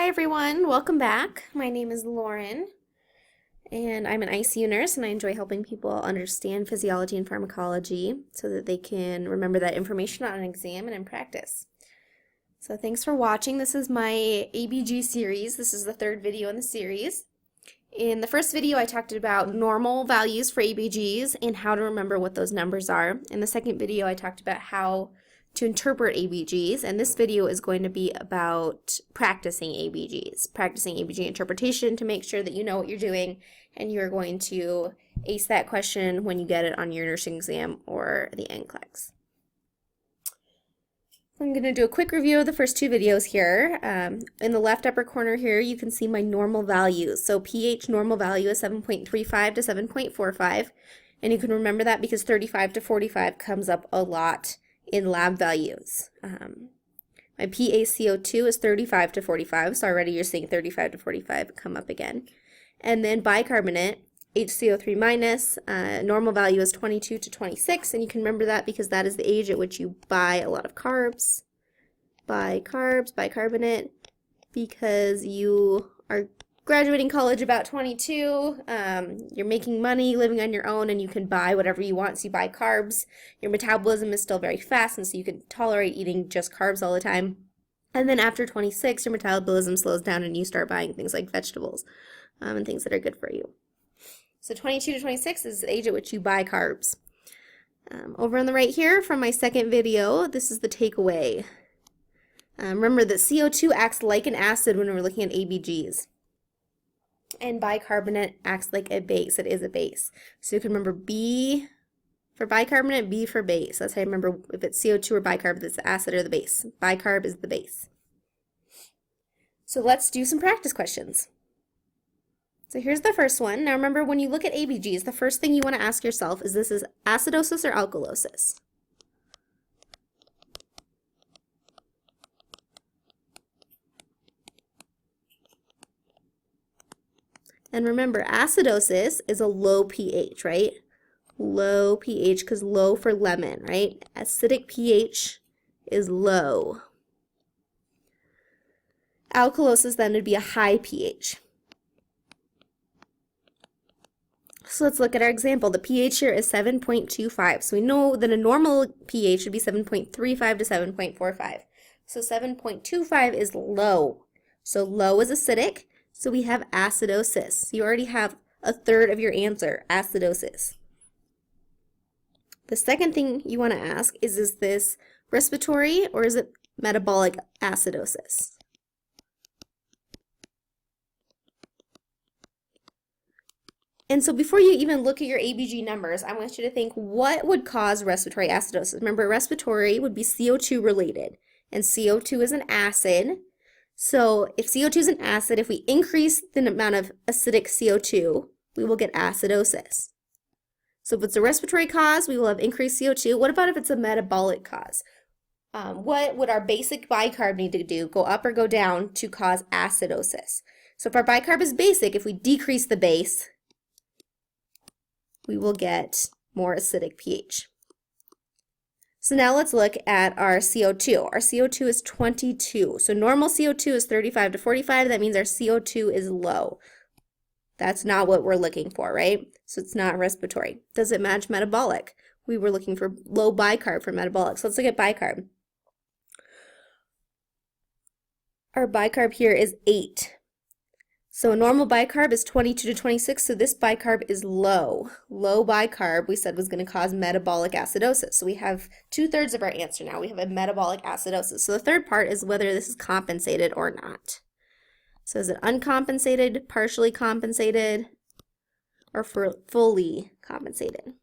Hi everyone, welcome back. My name is Lauren and I'm an ICU nurse and I enjoy helping people understand physiology and pharmacology so that they can remember that information on an exam and in practice. So thanks for watching. This is my ABG series. This is the third video in the series. In the first video I talked about normal values for ABGs and how to remember what those numbers are. In the second video I talked about how to interpret ABGs, and this video is going to be about practicing ABG interpretation to make sure that you know what you're doing and you're going to ace that question when you get it on your nursing exam or the NCLEX. I'm going to do a quick review of the first two videos here. In the left upper corner here you can see my normal values. So pH normal value is 7.35 to 7.45, and you can remember that because 35 to 45 comes up a lot in lab values. My PaCO2 is 35 to 45, so already you're seeing 35 to 45 come up again. And then bicarbonate, HCO3 minus, normal value is 22 to 26, and you can remember that because that is the age at which you buy a lot of carbs. Bicarbonate, because you are graduating college about 22, you're making money, living on your own, and you can buy whatever you want, so you buy carbs. Your metabolism is still very fast, and so you can tolerate eating just carbs all the time. And then after 26, your metabolism slows down and you start buying things like vegetables and things that are good for you. So 22 to 26 is the age at which you buy carbs. Over on the right here from my second video, this is the takeaway. Remember that CO2 acts like an acid when we're looking at ABGs. And bicarbonate acts like a base. It is a base. So you can remember B for bicarbonate, B for base. That's how you remember if it's CO2 or bicarb, it's the acid or the base. Bicarb is the base. So let's do some practice questions. So here's the first one. Now remember, when you look at ABGs, the first thing you want to ask yourself is, this is acidosis or alkalosis? And remember, acidosis is a low pH, right? Low pH, because low for lemon, right? Acidic pH is low. Alkalosis then would be a high pH. So let's look at our example. The pH here is 7.25. So we know that a normal pH would be 7.35 to 7.45. So 7.25 is low. So low is acidic. So we have acidosis. You already have a third of your answer, acidosis. The second thing you want to ask is this respiratory or is it metabolic acidosis? And so before you even look at your ABG numbers, I want you to think, what would cause respiratory acidosis? Remember, respiratory would be CO2 related, and CO2 is an acid. So if CO2 is an acid, if we increase the amount of acidic CO2, we will get acidosis. So if it's a respiratory cause, we will have increased CO2. What about if it's a metabolic cause? What would our basic bicarb need to do, go up or go down, to cause acidosis? So if our bicarb is basic, if we decrease the base, we will get more acidic pH. So now let's look at our CO2. Our CO2 is 22. So normal CO2 is 35 to 45. That means our CO2 is low. That's not what we're looking for, right? So it's not respiratory. Does it match metabolic? We were looking for low bicarb for metabolic. So let's look at bicarb. Our bicarb here is 8. So normal bicarb is 22 to 26, so this bicarb is low. Low bicarb, we said, was going to cause metabolic acidosis. So we have 2/3 of our answer now. We have a metabolic acidosis. So the third part is whether this is compensated or not. So is it uncompensated, partially compensated, or fully compensated?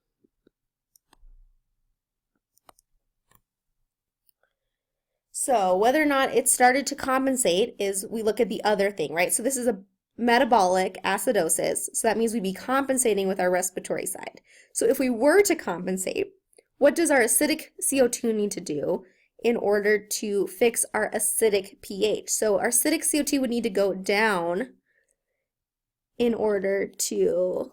So whether or not it started to compensate is, we look at the other thing, right? So this is a metabolic acidosis, so that means we'd be compensating with our respiratory side. So if we were to compensate, what does our acidic CO2 need to do in order to fix our acidic pH? So our acidic CO2 would need to go down in order to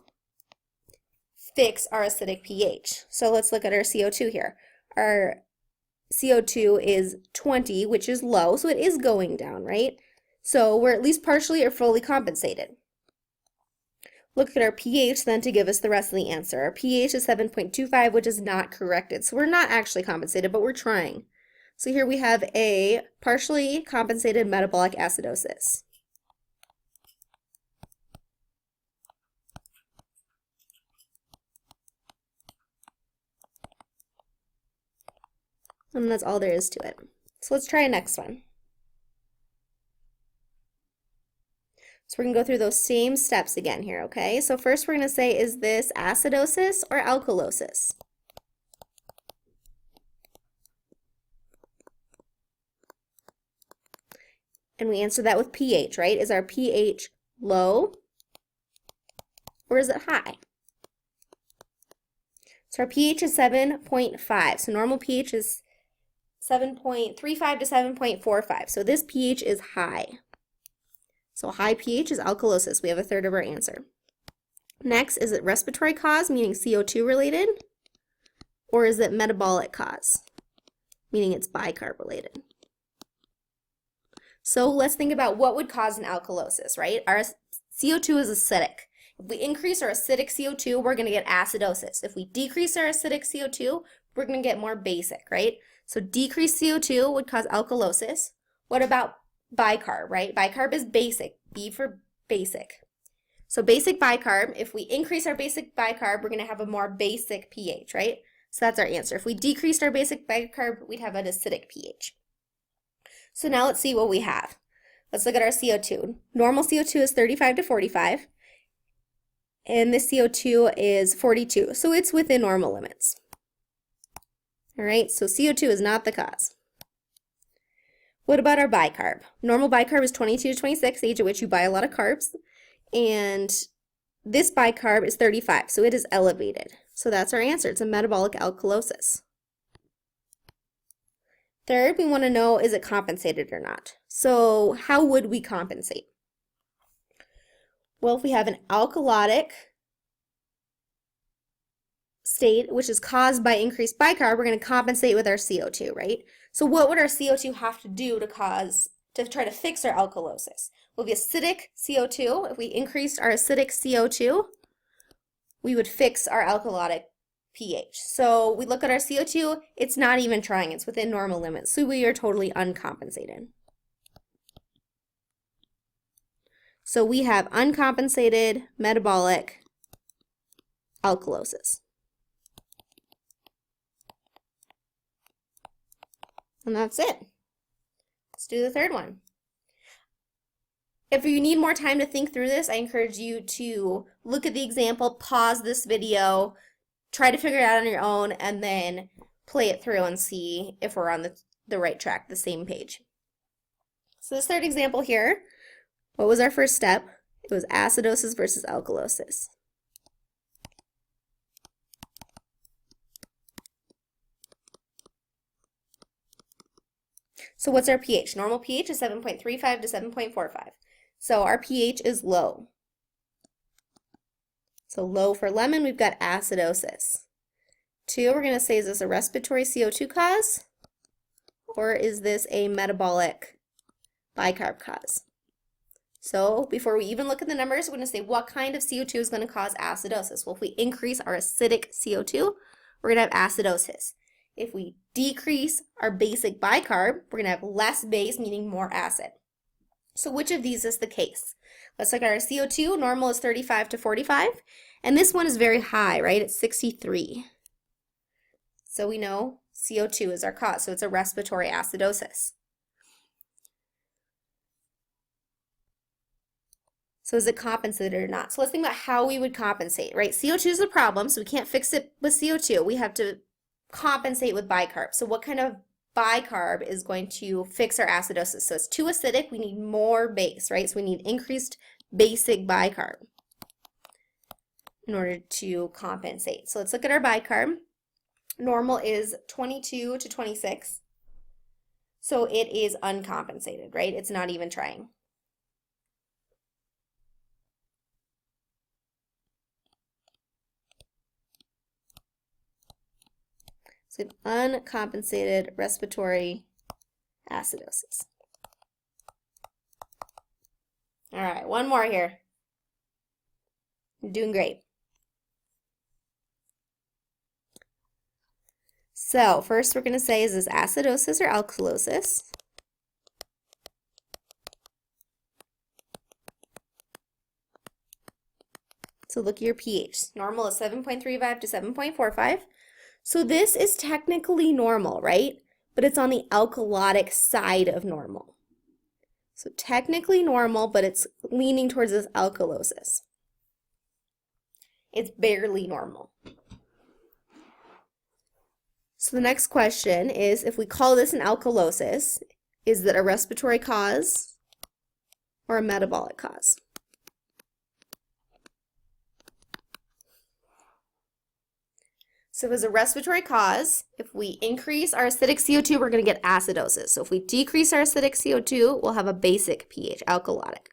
fix our acidic pH. So let's look at our CO2 here. Our CO2 is 20, which is low, so it is going down, right? So we're at least partially or fully compensated. Look at our pH then to give us the rest of the answer. Our pH is 7.25, which is not corrected. So we're not actually compensated, but we're trying. So here we have a partially compensated metabolic acidosis. And that's all there is to it. So let's try a next one. So we're going to go through those same steps again here, okay? So first we're going to say, is this acidosis or alkalosis? And we answer that with pH, right? Is our pH low or is it high? So our pH is 7.5. So normal pH is 7.35 to 7.45. So this pH is high. So high pH is alkalosis. We have a third of our answer. Next, is it respiratory cause, meaning CO2 related? Or is it metabolic cause, meaning it's bicarb related? So let's think about what would cause an alkalosis, right? Our CO2 is acidic. If we increase our acidic CO2, we're going to get acidosis. If we decrease our acidic CO2, we're going to get more basic, right? So decreased CO2 would cause alkalosis. What about bicarb, right? Bicarb is basic, B for basic. So basic bicarb, if we increase our basic bicarb, we're going to have a more basic pH, right? So that's our answer. If we decreased our basic bicarb, we'd have an acidic pH. So now let's see what we have. Let's look at our CO2. Normal CO2 is 35 to 45, and this CO2 is 42, so it's within normal limits. All right, so CO2 is not the cause. What about our bicarb? Normal bicarb is 22 to 26, age at which you buy a lot of carbs, and this bicarb is 35, so it is elevated. So that's our answer. It's a metabolic alkalosis. Third, we want to know, is it compensated or not? So how would we compensate? Well, if we have an alkalotic state, which is caused by increased bicarb, we're going to compensate with our CO2, right? So what would our CO2 have to do to try to fix our alkalosis? Well, the acidic CO2, if we increased our acidic CO2, we would fix our alkalotic pH. So we look at our CO2, it's not even trying, it's within normal limits. So we are totally uncompensated. So we have uncompensated metabolic alkalosis. And that's it. Let's do the third one. If you need more time to think through this, I encourage you to look at the example, pause this video, try to figure it out on your own, and then play it through and see if we're on the right track, the same page. So this third example here, what was our first step? It was acidosis versus alkalosis. So what's our pH? Normal pH is 7.35 to 7.45. So our pH is low. So low for lemon, we've got acidosis. 2, we're going to say, is this a respiratory CO2 cause? Or is this a metabolic bicarb cause? So before we even look at the numbers, we're going to say what kind of CO2 is going to cause acidosis? Well, if we increase our acidic CO2, we're going to have acidosis. If we decrease our basic bicarb, we're going to have less base, meaning more acid. So which of these is the case? Let's look at our CO2. Normal is 35 to 45. And this one is very high, right? It's 63. So we know CO2 is our cause. So it's a respiratory acidosis. So is it compensated or not? So let's think about how we would compensate, right? CO2 is a problem, so we can't fix it with CO2. We have to compensate with bicarb. So what kind of bicarb is going to fix our acidosis? So it's too acidic, we need more base, right? So we need increased basic bicarb in order to compensate. So let's look at our bicarb. Normal is 22 to 26. So it is uncompensated, right? It's not even trying. So we have uncompensated respiratory acidosis. All right, one more here. You're doing great. So first we're going to say, is this acidosis or alkalosis? So look at your pH. Normal is 7.35 to 7.45. So this is technically normal, right? But it's on the alkalotic side of normal. So technically normal, but it's leaning towards this alkalosis. It's barely normal. So the next question is, if we call this an alkalosis, is it a respiratory cause or a metabolic cause? So as a respiratory cause, if we increase our acidic CO2, we're going to get acidosis. So if we decrease our acidic CO2, we'll have a basic pH, alkalotic.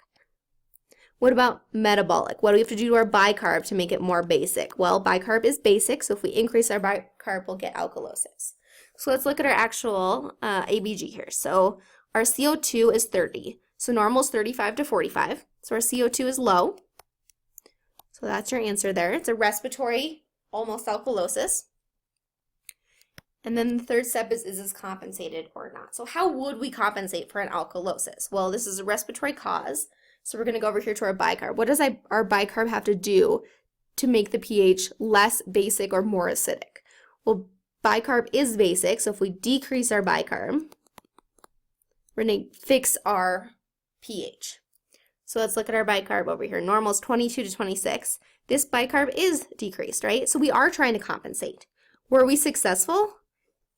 What about metabolic? What do we have to do to our bicarb to make it more basic? Well, bicarb is basic, so if we increase our bicarb, we'll get alkalosis. So let's look at our actual ABG here. So our CO2 is 30. So normal is 35 to 45. So our CO2 is low. So that's your answer there. It's a respiratory, almost alkalosis. And then the third step is this compensated or not? So how would we compensate for an alkalosis? Well, this is a respiratory cause. So we're going to go over here to our bicarb. What does our bicarb have to do to make the pH less basic or more acidic? Well, bicarb is basic, so if we decrease our bicarb, we're going to fix our pH. So let's look at our bicarb over here. Normal is 22 to 26. This bicarb is decreased, right? So we are trying to compensate. Were we successful?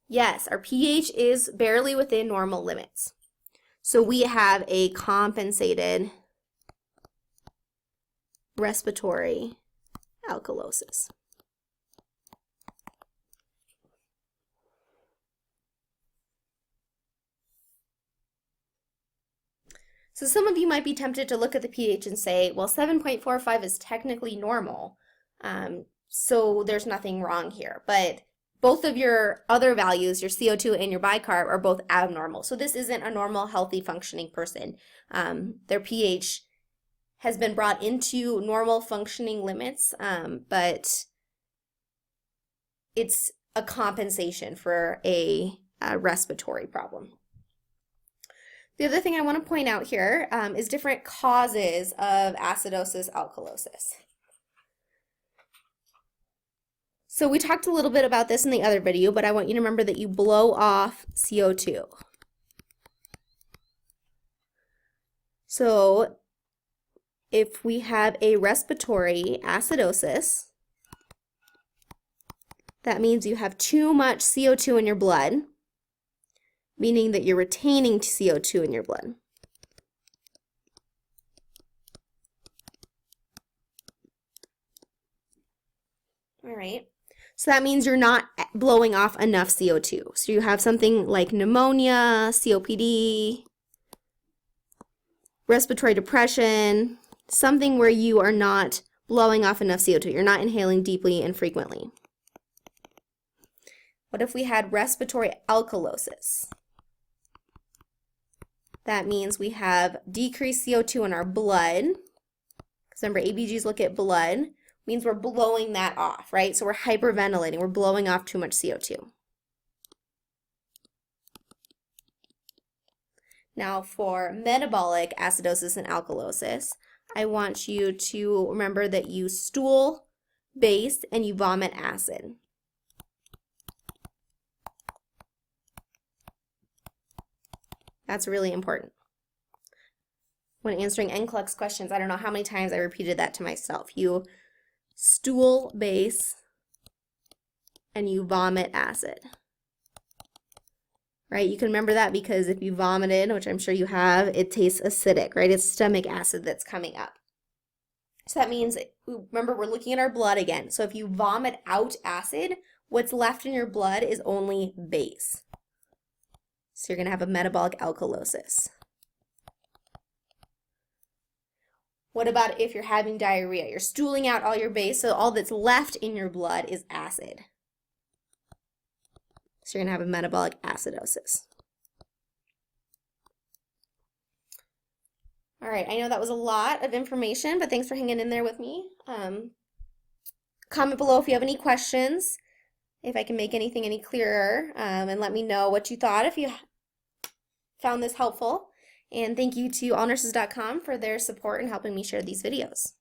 Yes, our pH is barely within normal limits. So we have a compensated respiratory alkalosis. So some of you might be tempted to look at the pH and say, well, 7.45 is technically normal, so there's nothing wrong here. But both of your other values, your CO2 and your bicarb, are both abnormal. So this isn't a normal, healthy, functioning person. Their pH has been brought into normal functioning limits, but it's a compensation for a respiratory problem. The other thing I want to point out here is different causes of acidosis, alkalosis. So we talked a little bit about this in the other video, but I want you to remember that you blow off CO2. So if we have a respiratory acidosis, that means you have too much CO2 in your blood, meaning that you're retaining CO2 in your blood. All right. So that means you're not blowing off enough CO2. So you have something like pneumonia, COPD, respiratory depression, something where you are not blowing off enough CO2. You're not inhaling deeply and frequently. What if we had respiratory alkalosis? That means we have decreased CO2 in our blood. Because remember, ABGs look at blood. Means we're blowing that off, right? So we're hyperventilating. We're blowing off too much CO2. Now for metabolic acidosis and alkalosis, I want you to remember that you stool base and you vomit acid. That's really important. When answering NCLEX questions, I don't know how many times I repeated that to myself. You stool base and you vomit acid. Right? You can remember that because if you vomited, which I'm sure you have, it tastes acidic, right? It's stomach acid that's coming up. So that means, remember, we're looking at our blood again. So if you vomit out acid, what's left in your blood is only base. So you're going to have a metabolic alkalosis. What about if you're having diarrhea? You're stooling out all your base, so all that's left in your blood is acid. So you're going to have a metabolic acidosis. All right, I know that was a lot of information, but thanks for hanging in there with me. Comment below if you have any questions, if I can make anything any clearer, and let me know what you thought if you found this helpful. And thank you to allnurses.com for their support in helping me share these videos.